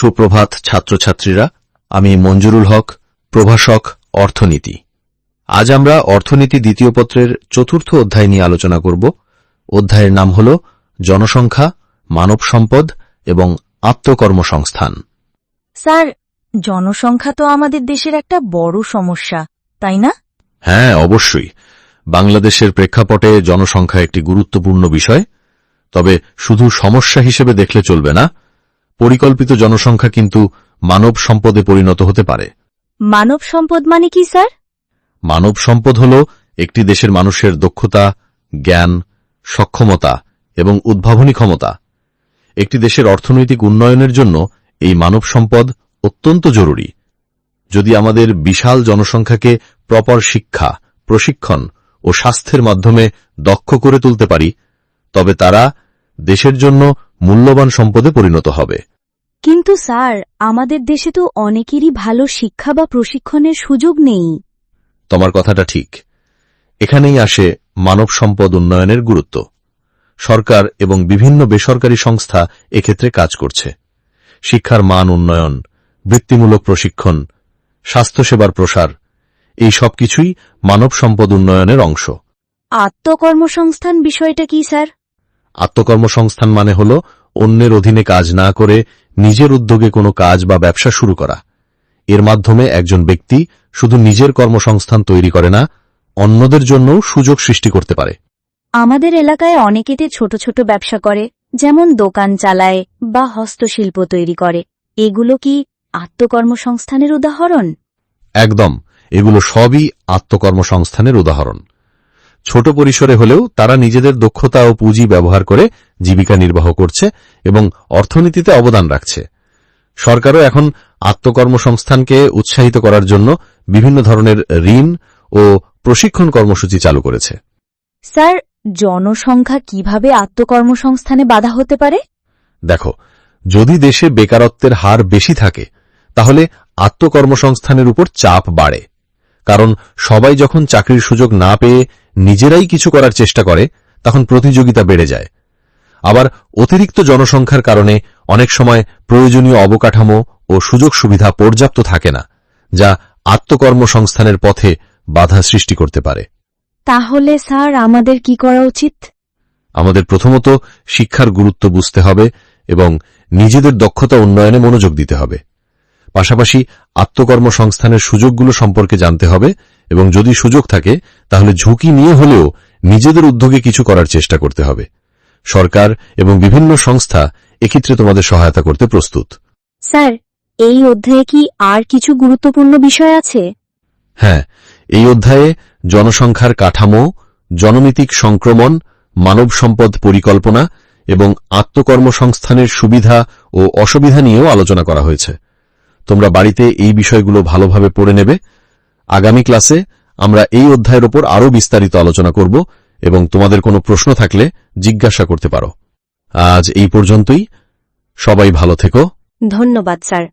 সুপ্রভাত ছাত্রছাত্রীরা, আমি মঞ্জুরুল হক, প্রভাষক অর্থনীতি। আজ আমরা অর্থনীতি দ্বিতীয় পত্রের চতুর্থ অধ্যায় নিয়ে আলোচনা করব। অধ্যায়ের নাম হল জনসংখ্যা, মানব সম্পদ এবং আত্মকর্মসংস্থান। স্যার, জনসংখ্যা তো আমাদের দেশের একটা বড় সমস্যা, তাই না? হ্যাঁ, অবশ্যই। বাংলাদেশের প্রেক্ষাপটে জনসংখ্যা একটি গুরুত্বপূর্ণ বিষয়। তবে শুধু সমস্যা হিসেবে দেখলে চলবে না। পরিকল্পিত জনসংখ্যা কিন্তু মানব সম্পদে পরিণত হতে পারে। মানব সম্পদ মানে কি স্যার? মানব সম্পদ হল একটি দেশের মানুষের দক্ষতা, জ্ঞান, সক্ষমতা এবং উদ্ভাবনী ক্ষমতা। একটি দেশের অর্থনৈতিক উন্নয়নের জন্য এই মানব সম্পদ অত্যন্ত জরুরি। যদি আমাদের বিশাল জনসংখ্যাকে প্রপার শিক্ষা, প্রশিক্ষণ ও স্বাস্থ্যের মাধ্যমে দক্ষ করে তুলতে পারি, তবে তারা দেশের জন্য মূল্যবান সম্পদে পরিণত হবে। কিন্তু স্যার, আমাদের দেশে তো অনেকেরই ভালো শিক্ষা বা প্রশিক্ষণের সুযোগ নেই। তোমার কথাটা ঠিক। এখানেই আসে মানব সম্পদ উন্নয়নের গুরুত্ব। সরকার এবং বিভিন্ন বেসরকারি সংস্থা এক্ষেত্রে কাজ করছে। শিক্ষার মান উন্নয়ন, বৃত্তিমূলক প্রশিক্ষণ, স্বাস্থ্যসেবার প্রসার, এই সবকিছুই মানব সম্পদ উন্নয়নের অংশ। আত্মকর্মসংস্থান বিষয়টা কি স্যার? আত্মকর্মসংস্থান মানে হল অন্যের অধীনে কাজ না করে নিজের উদ্যোগে কোনো কাজ বা ব্যবসা শুরু করা। এর মাধ্যমে একজন ব্যক্তি শুধু নিজের কর্মসংস্থান তৈরি করে না, অন্যদের জন্যও সুযোগ সৃষ্টি করতে পারে। আমাদের এলাকায় অনেকেতে ছোট ছোট ব্যবসা করে, যেমন দোকান চালায় বা হস্তশিল্প তৈরি করে। এগুলো কি আত্মকর্মসংস্থানের উদাহরণ? একদম, এগুলো সবই আত্মকর্মসংস্থানের উদাহরণ। ছোট পরিসরে হলেও তারা নিজেদের দক্ষতা ও পুঁজি ব্যবহার করে জীবিকা নির্বাহ করছে এবং অর্থনীতিতে অবদান রাখছে। সরকারও এখন আত্মকর্মসংস্থানকে উৎসাহিত করার জন্য বিভিন্ন ধরনের ঋণ ও প্রশিক্ষণ কর্মসূচি চালু করেছে। স্যার, জনসংখ্যা কিভাবে আত্মকর্মসংস্থানে বাধা হতে পারে? দেখো, যদি দেশে বেকারত্বের হার বেশি থাকে, তাহলে আত্মকর্মসংস্থানের উপর চাপ বাড়ে। কারণ সবাই যখন চাকরির সুযোগ না পেয়ে নিজেরাই কিছু করার চেষ্টা করে, তখন প্রতিযোগিতা বেড়ে যায়। আবার অতিরিক্ত জনসংখ্যার কারণে অনেক সময় প্রয়োজনীয় অবকাঠামো ও সুযোগ সুবিধা পর্যাপ্ত থাকে না, যা আত্মকর্মসংস্থানের পথে বাধা সৃষ্টি করতে পারে। তাহলে স্যার, আমাদের কি করা উচিত? আমাদের প্রথমত শিক্ষার গুরুত্ব বুঝতে হবে এবং নিজেদের দক্ষতা উন্নয়নে মনোযোগ দিতে হবে। পাশাপাশি আত্মকর্মসংস্থানের সুযোগগুলো সম্পর্কে জানতে হবে এবং যদি সুযোগ থাকে তাহলে ঝুঁকি নিয়ে হলেও নিজেদের উদ্যোগে কিছু করার চেষ্টা করতে হবে। সরকার এবং বিভিন্ন সংস্থা এক্ষেত্রে তোমাদের সহায়তা করতে প্রস্তুত। স্যার, এই অধ্যায়ে কি আর কিছু গুরুত্বপূর্ণ বিষয় আছে? হ্যাঁ, এই অধ্যায়ে জনসংখ্যার কাঠামো, জনমিতিক সংক্রমণ, মানব সম্পদ পরিকল্পনা এবং আত্মকর্মসংস্থানের সুবিধা ও অসুবিধা নিয়েও আলোচনা করা হয়েছে। তোমরা বাড়িতে এই বিষয়গুলো ভালোভাবে পড়ে নেবে। আগামী ক্লাসে আমরা এই অধ্যায়ের উপর আরও বিস্তারিত আলোচনা করব এবং তোমাদের কোনো প্রশ্ন থাকলে জিজ্ঞাসা করতে পারো। আজ এই পর্যন্তই। সবাই ভালো থেকো। ধন্যবাদ স্যার।